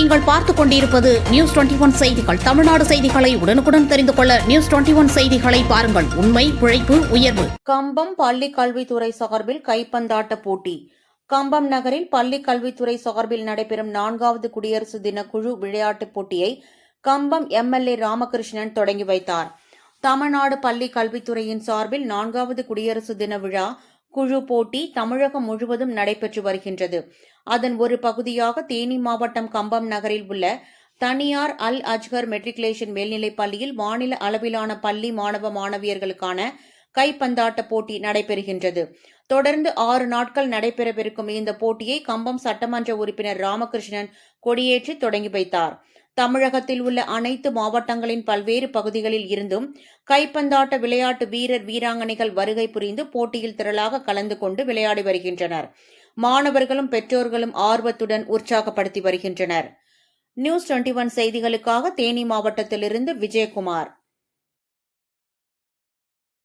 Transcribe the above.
நீங்கள் பார்த்துக் கொண்டிருப்பது நியூஸ் 21 செய்திகள். தமிழ்நாடு செய்திகளை உடனுக்குடன் தெரிந்து கொள்ள நியூஸ் 21 செய்திகளை பாருங்கள். உண்மை, உழைப்பு, உயர்வு. கம்பம் பள்ளி கல்வித்துறை சார்பில் கைப்பந்தாட்ட போட்டி. கம்பம் நகரில் பள்ளி கல்வித்துறை சார்பில் நடைபெறும் 4வது குடியரசு தின குழு விளையாட்டுப் போட்டியை கம்பம் எம்எல்ஏ ராமகிருஷ்ணன் தொடங்கி வைத்தார். தமிழ்நாடு பள்ளி கல்வித்துறையின் சார்பில் 4வது குடியரசு தின விழா குழு போட்டி தமிழகம் முழுவதும் நடைபெற்று வருகின்றது. அதன் ஒரு பகுதியாக தேனி மாவட்டம் கம்பம் நகரில் உள்ள தனியார் அல் அஜ்ஹர் மெட்ரிகுலேஷன் மேல்நிலைப் பள்ளியில் மாநில அளவிலான பள்ளி மாணவ மாணவியர்களுக்கான கைப்பந்தாட்ட போட்டி நடைபெறுகின்றது. தொடர்ந்து 6 நாட்கள் நடைபெறவிருக்கும் இந்த போட்டியை கம்பம் சட்டமன்ற உறுப்பினர் ராமகிருஷ்ணன் கொடியேற்றி தொடங்கி வைத்தார். தமிழகத்தில் உள்ள அனைத்து மாவட்டங்களின் பல்வேறு பகுதிகளில் இருந்தும் கைப்பந்தாட்ட விளையாட்டு வீரர் வீராங்கனைகள் வருகை புரிந்து போட்டியில் திரளாக கலந்து கொண்டு விளையாடி வருகின்றனர். மாணவர்களும் பெற்றோர்களும் ஆர்வத்துடன் உற்சாகப்படுத்தி வருகின்றனர். நியூஸ் 21 செய்திகளுக்காக தேனி மாவட்டத்திலிருந்து விஜயகுமார்.